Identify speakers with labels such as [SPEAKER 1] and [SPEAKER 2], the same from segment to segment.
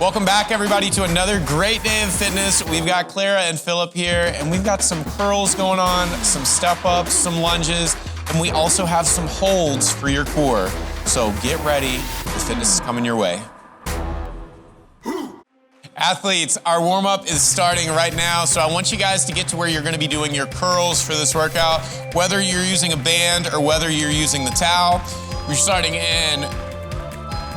[SPEAKER 1] Welcome back, everybody, to another great day of fitness. We've got Clara and Philip here, and we've got some curls going on, some step-ups, some lunges, and we also have some holds for your core. So get ready, the fitness is coming your way. Athletes, our warm-up is starting right now, so I want you guys to get to where you're gonna be doing your curls for this workout, whether you're using a band or whether you're using the towel. We're starting in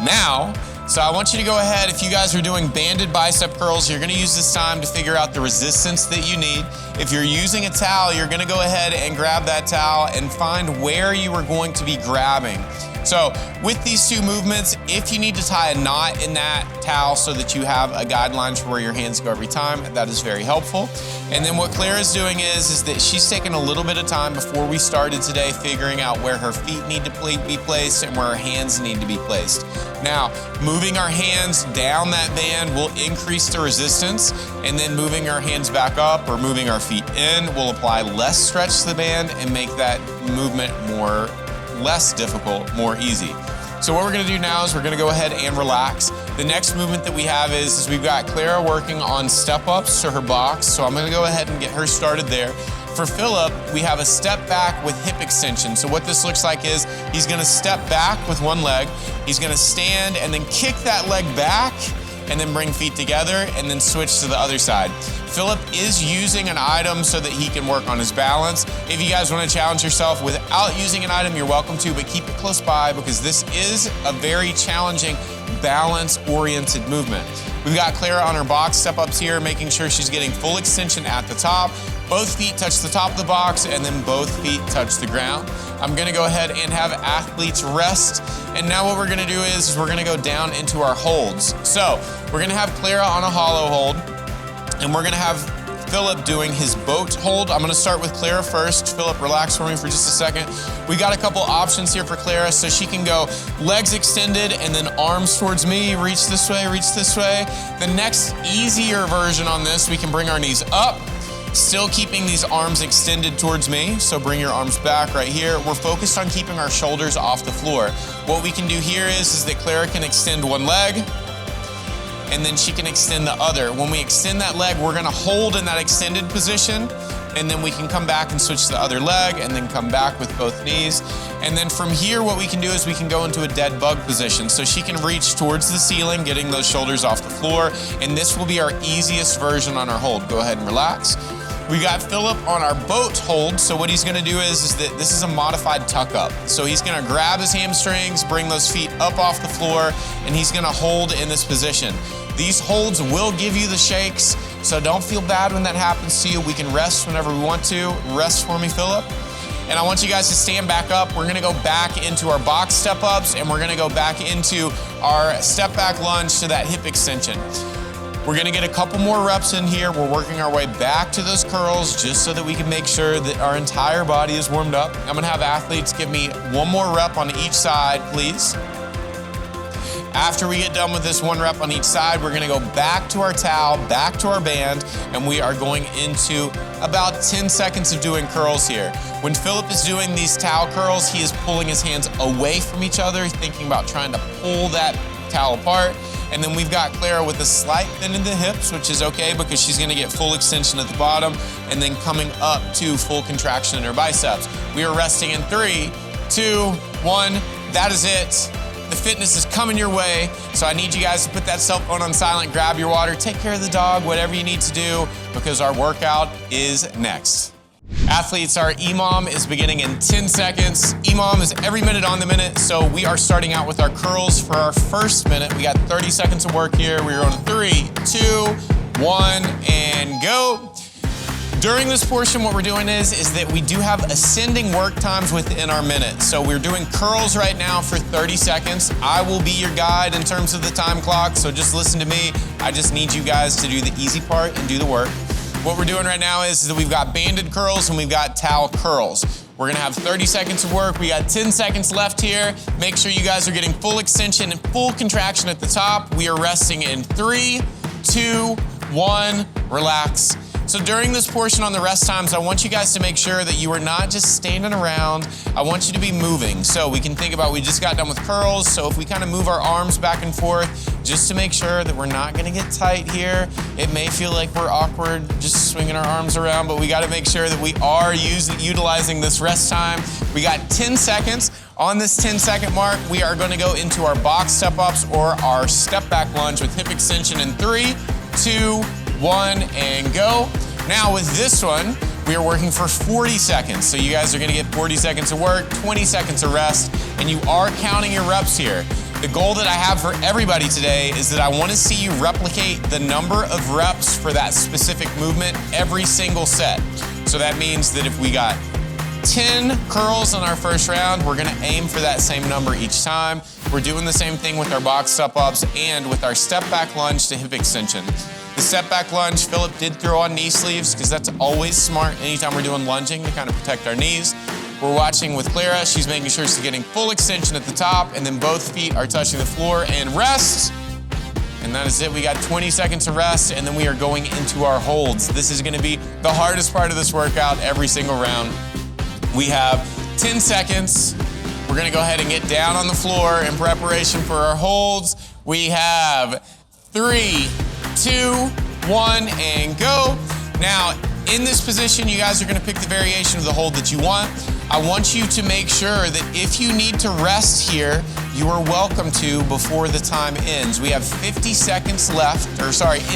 [SPEAKER 1] now. So I want you to go ahead, if you guys are doing banded bicep curls, you're gonna use this time to figure out the resistance that you need. If you're using a towel, you're gonna go ahead and grab that towel and find where you are going to be grabbing. So with these two movements, if you need to tie a knot in that towel so that you have a guideline for where your hands go every time, that is very helpful. And then what Clara's doing is that she's taking a little bit of time before we started today figuring out where her feet need to be placed and where her hands need to be placed. Now, moving our hands down that band will increase the resistance, and then moving our hands back up or moving our feet in will apply less stretch to the band and make that movement less difficult, more easy. So what we're gonna do now is we're gonna go ahead and relax. The next movement that we have is we've got Clara working on step-ups to her box, so I'm gonna go ahead and get her started there. For Philip, we have a step back with hip extension. So what this looks like is he's gonna step back with one leg, he's gonna stand and then kick that leg back, and then bring feet together and then switch to the other side. Philip is using an item so that he can work on his balance. If you guys want to challenge yourself without using an item, you're welcome to, but keep it close by because this is a very challenging balance-oriented movement. We've got Clara on her box step-ups here, making sure she's getting full extension at the top. Both feet touch the top of the box and then both feet touch the ground. I'm gonna go ahead and have athletes rest. And now what we're gonna do is we're gonna go down into our holds. So we're gonna have Clara on a hollow hold and we're gonna have Philip doing his boat hold. I'm gonna start with Clara first. Philip, relax for me for just a second. We got a couple options here for Clara, so she can go legs extended and then arms towards me, reach this way, reach this way. The next easier version on this, we can bring our knees up, still keeping these arms extended towards me, so bring your arms back right here. We're focused on keeping our shoulders off the floor. What we can do here is that Clara can extend one leg, and then she can extend the other. When we extend that leg, we're gonna hold in that extended position, and then we can come back and switch to the other leg, and then come back with both knees. And then from here, what we can do is we can go into a dead bug position. So she can reach towards the ceiling, getting those shoulders off the floor, and this will be our easiest version on our hold. Go ahead and relax. We got Philip on our boat hold, so what he's gonna do is that this is a modified tuck up. So he's gonna grab his hamstrings, bring those feet up off the floor, and he's gonna hold in this position. These holds will give you the shakes, so don't feel bad when that happens to you. We can rest whenever we want to. Rest for me, Philip. And I want you guys to stand back up. We're gonna go back into our box step-ups, and we're gonna go back into our step-back lunge to that hip extension. We're gonna get a couple more reps in here. We're working our way back to those curls just so that we can make sure that our entire body is warmed up. I'm gonna have athletes give me one more rep on each side, please. After we get done with this one rep on each side, we're gonna go back to our towel, back to our band, and we are going into about 10 seconds of doing curls here. When Philip is doing these towel curls, he is pulling his hands away from each other, thinking about trying to pull that towel apart. And then we've got Clara with a slight bend in the hips, which is okay because she's gonna get full extension at the bottom and then coming up to full contraction in her biceps. We are resting in 3, 2, 1. That is it. The fitness is coming your way, so I need you guys to put that cell phone on silent, grab your water, take care of the dog, whatever you need to do, because our workout is next. Athletes, our EMOM is beginning in 10 seconds. EMOM is every minute on the minute, so we are starting out with our curls for our first minute. We got 30 seconds of work here. We're on 3, 2, 1, and go. During this portion, what we're doing is that we do have ascending work times within our minute. So we're doing curls right now for 30 seconds. I will be your guide in terms of the time clock, so just listen to me. I just need you guys to do the easy part and do the work. What we're doing right now is that we've got banded curls and we've got towel curls. We're gonna have 30 seconds of work. We got 10 seconds left here. Make sure you guys are getting full extension and full contraction at the top. We are resting in 3, 2, 1, relax. So during this portion on the rest times, I want you guys to make sure that you are not just standing around. I want you to be moving. So we can think about, we just got done with curls, so if we kind of move our arms back and forth, just to make sure that we're not gonna get tight here. It may feel like we're awkward just swinging our arms around, but we gotta make sure that we are utilizing this rest time. We got 10 seconds. On this 10-second mark, we are gonna go into our box step-ups or our step-back lunge with hip extension in 3, 2, 1, and go. Now with this one, we are working for 40 seconds. So you guys are gonna get 40 seconds of work, 20 seconds of rest, and you are counting your reps here. The goal that I have for everybody today is that I wanna see you replicate the number of reps for that specific movement every single set. So that means that if we got 10 curls on our first round, we're gonna aim for that same number each time. We're doing the same thing with our box step-ups and with our step-back lunge to hip extension. The step-back lunge, Philip did throw on knee sleeves because that's always smart anytime we're doing lunging to kind of protect our knees. We're watching with Clara. She's making sure she's getting full extension at the top, and then both feet are touching the floor, and rest. And that is it. We got 20 seconds of rest, and then we are going into our holds. This is gonna be the hardest part of this workout every single round. We have 10 seconds. We're gonna go ahead and get down on the floor in preparation for our holds. We have 3, 2, 1, and go. Now, in this position, you guys are gonna pick the variation of the hold that you want. I want you to make sure that if you need to rest here, you are welcome to before the time ends. We have 50 seconds left,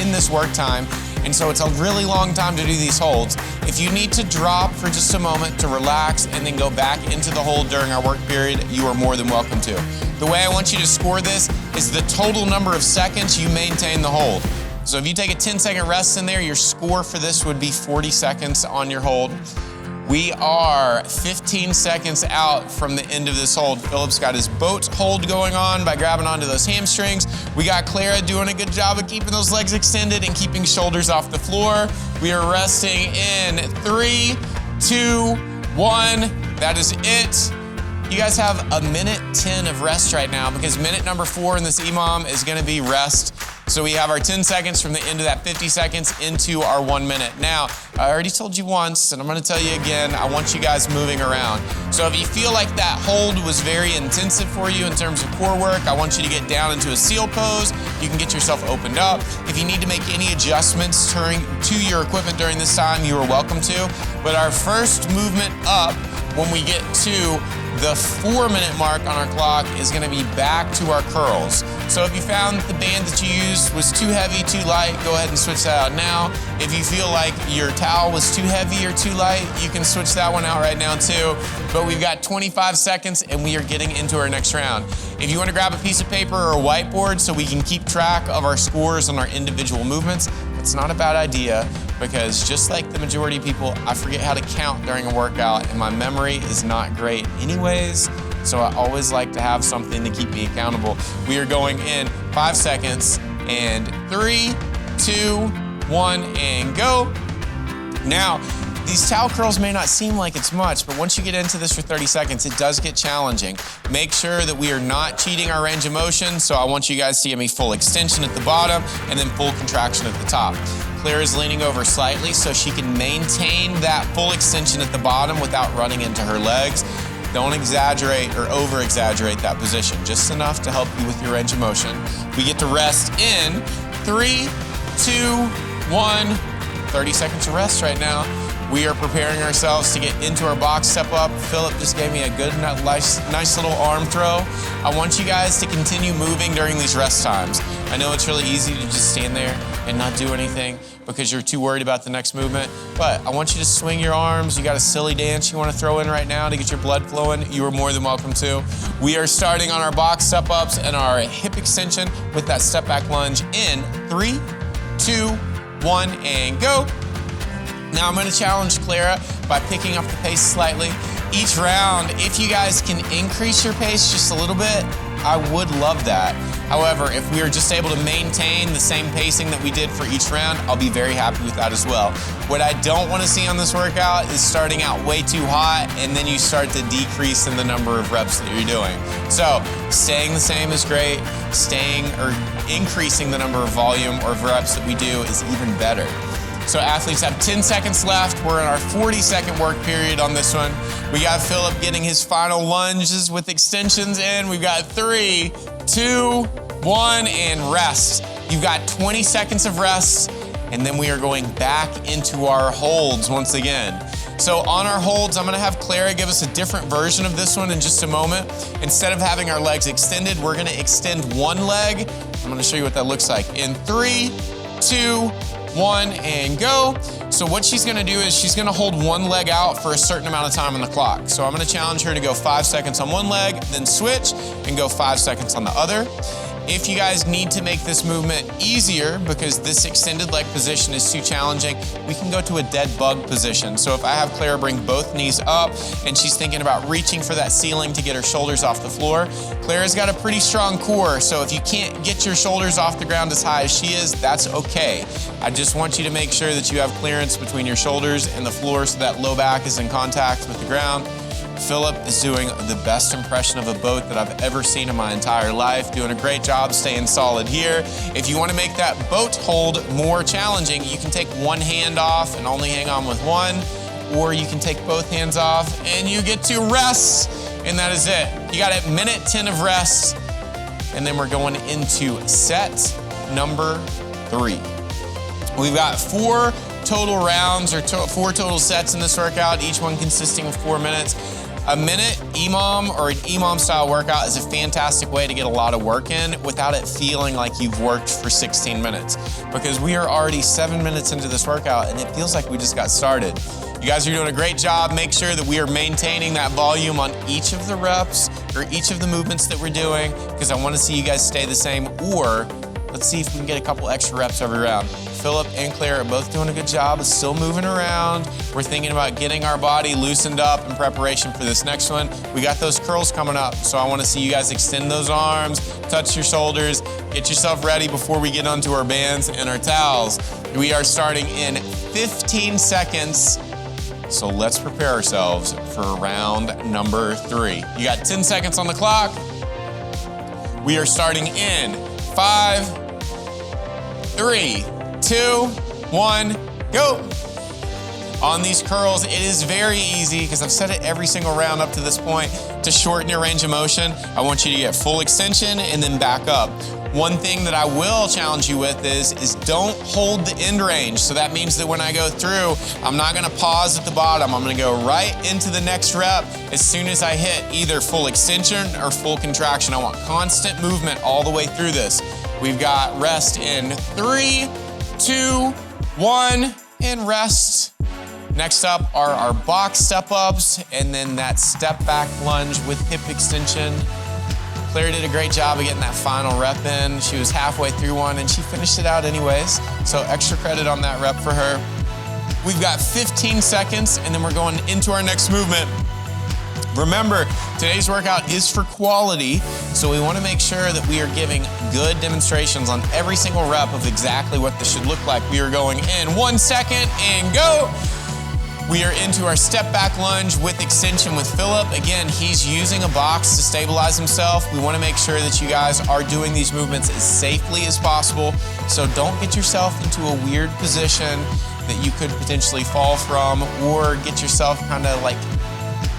[SPEAKER 1] in this work time, and so it's a really long time to do these holds. If you need to drop for just a moment to relax and then go back into the hold during our work period, you are more than welcome to. The way I want you to score this is the total number of seconds you maintain the hold. So if you take a 10-second rest in there, your score for this would be 40 seconds on your hold. We are 15 seconds out from the end of this hold. Philip's got his boat hold going on by grabbing onto those hamstrings. We got Clara doing a good job of keeping those legs extended and keeping shoulders off the floor. We are resting in 3, 2, 1. That is it. You guys have a minute 10 of rest right now because minute number 4 in this EMOM is gonna be rest. So we have our 10 seconds from the end of that 50 seconds into our 1 minute. Now, I already told you once, and I'm gonna tell you again, I want you guys moving around. So if you feel like that hold was very intensive for you in terms of core work, I want you to get down into a seal pose. You can get yourself opened up. If you need to make any adjustments to your equipment during this time, you are welcome to. But our first movement up, when we get to the 4-minute mark on our clock, is gonna be back to our curls. So if you found that the band that you used was too heavy, too light, go ahead and switch that out now. If you feel like your towel was too heavy or too light, you can switch that one out right now too. But we've got 25 seconds and we are getting into our next round. If you wanna grab a piece of paper or a whiteboard so we can keep track of our scores on our individual movements, it's not a bad idea, because just like the majority of people, I forget how to count during a workout and my memory is not great anyways, so I always like to have something to keep me accountable. We are going in 5 seconds, and 3, 2, 1, and go. Now, these towel curls may not seem like it's much, but once you get into this for 30 seconds, it does get challenging. Make sure that we are not cheating our range of motion, so I want you guys to give me full extension at the bottom and then full contraction at the top. Claire's leaning over slightly so she can maintain that full extension at the bottom without running into her legs. Don't exaggerate or over-exaggerate that position, just enough to help you with your range of motion. We get to rest in 3, 2, 1, 30 seconds of rest right now. We are preparing ourselves to get into our box step up. Philip just gave me a good, nice little arm throw. I want you guys to continue moving during these rest times. I know it's really easy to just stand there and not do anything because you're too worried about the next movement, but I want you to swing your arms. You got a silly dance you want to throw in right now to get your blood flowing, you are more than welcome to. We are starting on our box step ups and our hip extension with that step back lunge in 3, 2, 1, and go. Now I'm gonna challenge Clara by picking up the pace slightly. Each round, if you guys can increase your pace just a little bit, I would love that. However, if we are just able to maintain the same pacing that we did for each round, I'll be very happy with that as well. What I don't wanna see on this workout is starting out way too hot and then you start to decrease in the number of reps that you're doing. So, staying the same is great. Staying or increasing the number of volume or reps that we do is even better. So athletes have 10 seconds left. We're in our 40-second work period on this one. We got Philip getting his final lunges with extensions in. We've got 3, 2, 1, and rest. You've got 20 seconds of rest, and then we are going back into our holds once again. So on our holds, I'm gonna have Clara give us a different version of this one in just a moment. Instead of having our legs extended, we're gonna extend one leg. I'm gonna show you what that looks like. In 3, 2, 1, and go. So what she's gonna do is she's gonna hold one leg out for a certain amount of time on the clock. So I'm gonna challenge her to go 5 seconds on one leg, then switch and go 5 seconds on the other. If you guys need to make this movement easier because this extended leg position is too challenging, we can go to a dead bug position. So if I have Clara bring both knees up and she's thinking about reaching for that ceiling to get her shoulders off the floor, Clara's got a pretty strong core, so if you can't get your shoulders off the ground as high as she is, that's okay. I just want you to make sure that you have clearance between your shoulders and the floor so that low back is in contact with the ground. Philip is doing the best impression of a boat that I've ever seen in my entire life, doing a great job staying solid here. If you want to make that boat hold more challenging, you can take one hand off and only hang on with one, or you can take both hands off and you get to rest, and that is it. You got a minute 10 of rest, and then we're going into set number 3. We've got 4 total rounds or 4 total sets in this workout, each one consisting of 4 minutes. A minute EMOM or an EMOM style workout is a fantastic way to get a lot of work in without it feeling like you've worked for 16 minutes, because we are already 7 minutes into this workout and it feels like we just got started. You guys are doing a great job. Make sure that we are maintaining that volume on each of the reps or each of the movements that we're doing, because I want to see you guys stay the same, or let's see if we can get a couple extra reps every round. Philip and Claire are both doing a good job of still moving around. We're thinking about getting our body loosened up in preparation for this next one. We got those curls coming up, so I want to see you guys extend those arms, touch your shoulders, get yourself ready before we get onto our bands and our towels. We are starting in 15 seconds, so let's prepare ourselves for round number 3. You got 10 seconds on the clock. We are starting in 5, 3, 2, 1, go. On these curls, it is very easy, because I've said it every single round up to this point, to shorten your range of motion. I want you to get full extension and then back up. One thing that I will challenge you with is don't hold the end range. So that means that when I go through, I'm not gonna pause at the bottom. I'm gonna go right into the next rep as soon as I hit either full extension or full contraction. I want constant movement all the way through this. We've got rest in 3, 2, 1, and rest. Next up are our box step-ups, and then that step-back lunge with hip extension. Claire did a great job of getting that final rep in. She was halfway through one, and she finished it out anyways, so extra credit on that rep for her. We've got 15 seconds, and then we're going into our next movement. Remember, today's workout is for quality, so we want to make sure that we are giving good demonstrations on every single rep of exactly what this should look like. We are going in 1 second and go. We are into our step back lunge with extension with Philip. Again, he's using a box to stabilize himself. We want to make sure that you guys are doing these movements as safely as possible, so don't get yourself into a weird position that you could potentially fall from, or get yourself kind of like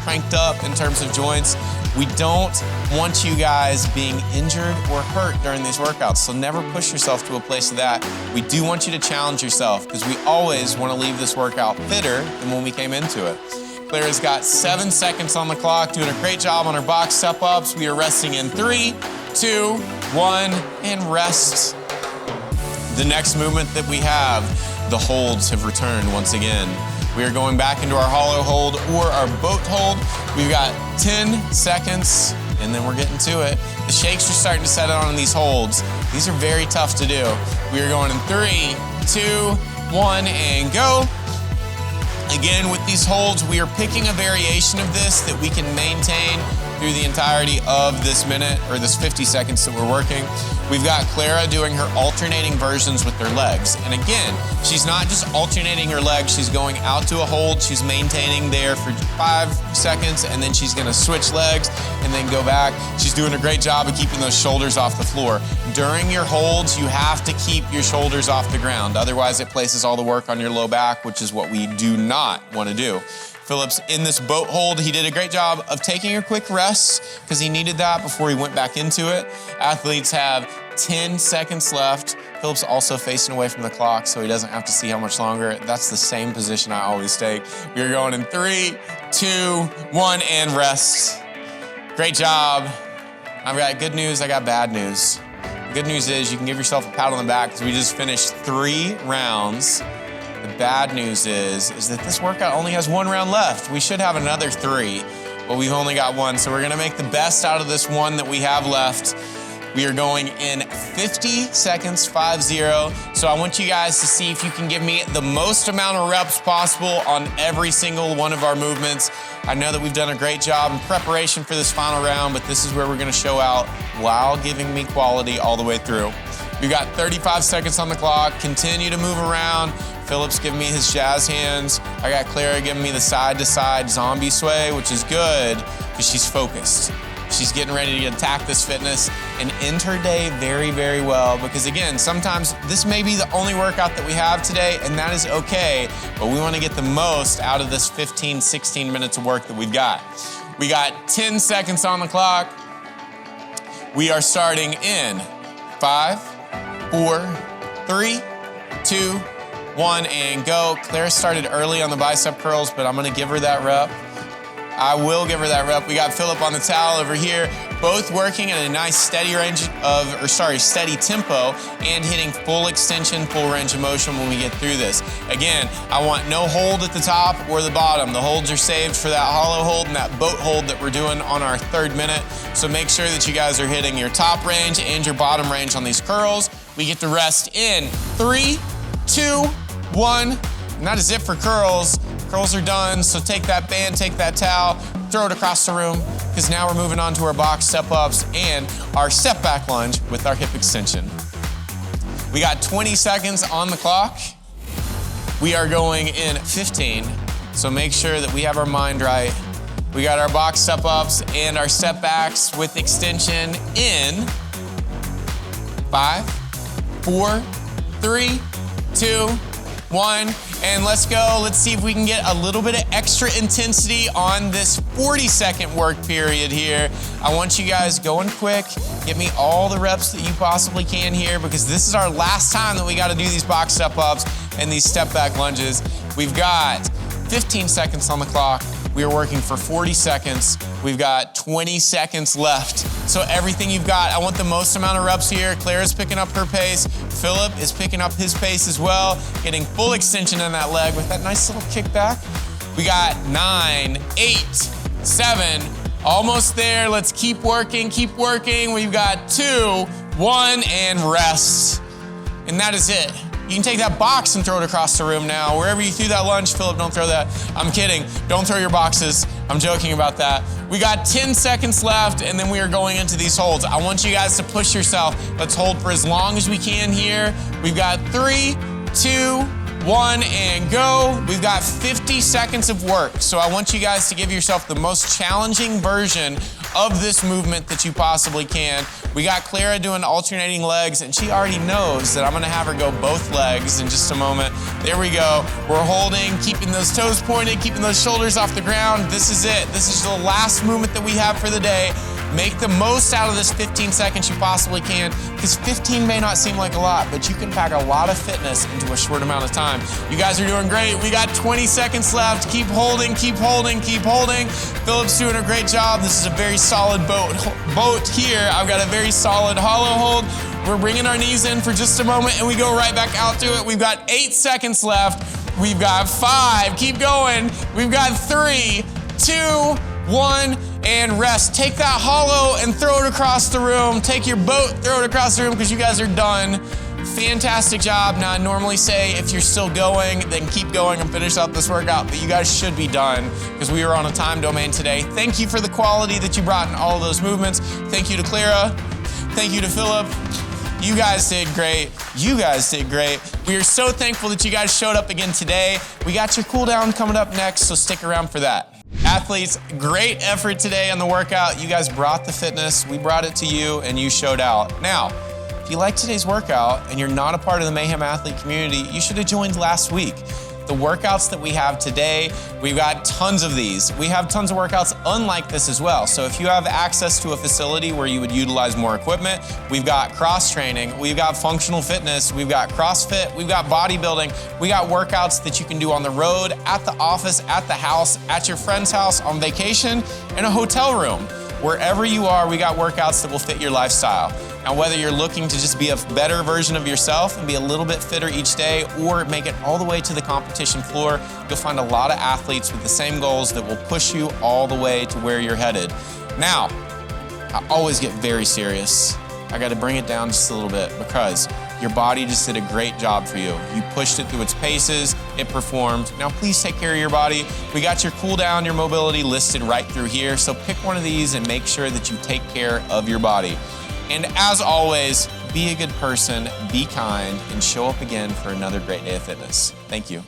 [SPEAKER 1] cranked up in terms of joints. We don't want you guys being injured or hurt during these workouts, so never push yourself to a place of that. We do want you to challenge yourself, because we always want to leave this workout fitter than when we came into it. Claire's got 7 seconds on the clock, doing a great job on her box step-ups. We are resting in 3, 2, 1, and rest. The next movement that we have, the holds have returned once again. We are going back into our hollow hold or our boat hold. We've got 10 seconds, and then we're getting to it. The shakes are starting to set on these holds. These are very tough to do. We are going in 3, 2, 1, and go. Again, with these holds, we are picking a variation of this that we can maintain through the entirety of this minute, or this 50 seconds that we're working. We've got Clara doing her alternating versions with her legs. And again, she's not just alternating her legs, she's going out to a hold, she's maintaining there for 5 seconds, and then she's gonna switch legs and then go back. She's doing a great job of keeping those shoulders off the floor. During your holds, you have to keep your shoulders off the ground. Otherwise, it places all the work on your low back, which is what we do not want to do. Phillips, in this boat hold, he did a great job of taking a quick rest because he needed that before he went back into it. Athletes have 10 seconds left. Phillips also facing away from the clock, so he doesn't have to see how much longer. That's the same position I always take. We're going in 3, 2, 1, and rest. Great job. I've got good news, I got bad news. The good news is you can give yourself a pat on the back because we just finished 3 rounds. The bad news is that this workout only has 1 round left. We should have another 3, but we've only got 1. So we're gonna make the best out of this 1 that we have left. We are going in 50 seconds, 5-0. So I want you guys to see if you can give me the most amount of reps possible on every single one of our movements. I know that we've done a great job in preparation for this final round, but this is where we're gonna show out while giving me quality all the way through. We've got 35 seconds on the clock. Continue to move around. Phillips giving me his jazz hands. I got Clara giving me the side-to-side zombie sway, which is good because she's focused. She's getting ready to attack this fitness and end her day very, very well because again, sometimes this may be the only workout that we have today and that is okay, but we want to get the most out of this 15, 16 minutes of work that we've got. We got 10 seconds on the clock. We are starting in 5, 4, 3, 2, 1, and go. Claire started early on the bicep curls, but I'm gonna give her that rep. I will give her that rep. We got Phillip on the towel over here, both working at a nice steady steady tempo and hitting full extension, full range of motion when we get through this. Again, I want no hold at the top or the bottom. The holds are saved for that hollow hold and that boat hold that we're doing on our 3rd minute. So make sure that you guys are hitting your top range and your bottom range on these curls. We get to rest in 3, 2, 1, and that is it for curls. Curls are done, so take that band, take that towel, throw it across the room, because now we're moving on to our box step-ups and our step-back lunge with our hip extension. We got 20 seconds on the clock. We are going in 15, so make sure that we have our mind right. We got our box step-ups and our step-backs with extension in 5, 4, 3, 2, 1, and let's go. Let's see if we can get a little bit of extra intensity on this 40-second work period here. I want you guys going quick. Get me all the reps that you possibly can here because this is our last time that we got to do these box step-ups and these step-back lunges. We've got 15 seconds on the clock. We are working for 40 seconds. We've got 20 seconds left. So everything you've got, I want the most amount of reps here. Clara's picking up her pace. Phillip is picking up his pace as well, getting full extension in that leg with that nice little kickback. We got 9, 8, 7, almost there. Let's keep working, keep working. We've got 2, 1, and rest. And that is it. You can take that box and throw it across the room now. Wherever you threw that lunge, Phillip, don't throw that. I'm kidding. Don't throw your boxes. I'm joking about that. We got 10 seconds left, and then we are going into these holds. I want you guys to push yourself. Let's hold for as long as we can here. We've got 3, 2, 1, and go. We've got 50 seconds of work. So I want you guys to give yourself the most challenging version of this movement that you possibly can. We got Clara doing alternating legs, and she already knows that I'm gonna have her go both legs in just a moment. There we go. We're holding, keeping those toes pointed, keeping those shoulders off the ground. This is it. This is the last movement that we have for the day. Make the most out of this 15 seconds you possibly can, because 15 may not seem like a lot, but you can pack a lot of fitness into a short amount of time. You guys are doing great. We got 20 seconds left. Keep holding, keep holding, keep holding. Phillip's doing a great job. This is a very solid boat here. I've got a very solid hollow hold. We're bringing our knees in for just a moment, and we go right back out to it. We've got 8 seconds left. We've got 5. Keep going. We've got 3, 2, 1, and rest. Take that hollow and throw it across the room. Take your boat, throw it across the room because you guys are done. Fantastic job. Now, I normally say if you're still going, then keep going and finish out this workout, but you guys should be done because we were on a time domain today. Thank you for the quality that you brought in all of those movements. Thank you to Clara. Thank you to Philip. You guys did great. You guys did great. We are so thankful that you guys showed up again today. We got your cool down coming up next, so stick around for that. Athletes, great effort today on the workout. You guys brought the fitness. We brought it to you, and you showed out. Now, if you like today's workout and you're not a part of the Mayhem Athlete community, you should have joined last week. The workouts that we have today, we've got tons of these. We have tons of workouts unlike this as well. So if you have access to a facility where you would utilize more equipment, we've got cross training, we've got functional fitness, we've got CrossFit, we've got bodybuilding, we got workouts that you can do on the road, at the office, at the house, at your friend's house, on vacation, in a hotel room. Wherever you are, we got workouts that will fit your lifestyle. Now, whether you're looking to just be a better version of yourself and be a little bit fitter each day, or make it all the way to the competition floor, you'll find a lot of athletes with the same goals that will push you all the way to where you're headed. Now, I always get very serious. I gotta bring it down just a little bit because your body just did a great job for you. You pushed it through its paces, it performed. Now please take care of your body. We got your cool down, your mobility listed right through here, so pick one of these and make sure that you take care of your body. And as always, be a good person, be kind, and show up again for another great day of fitness. Thank you.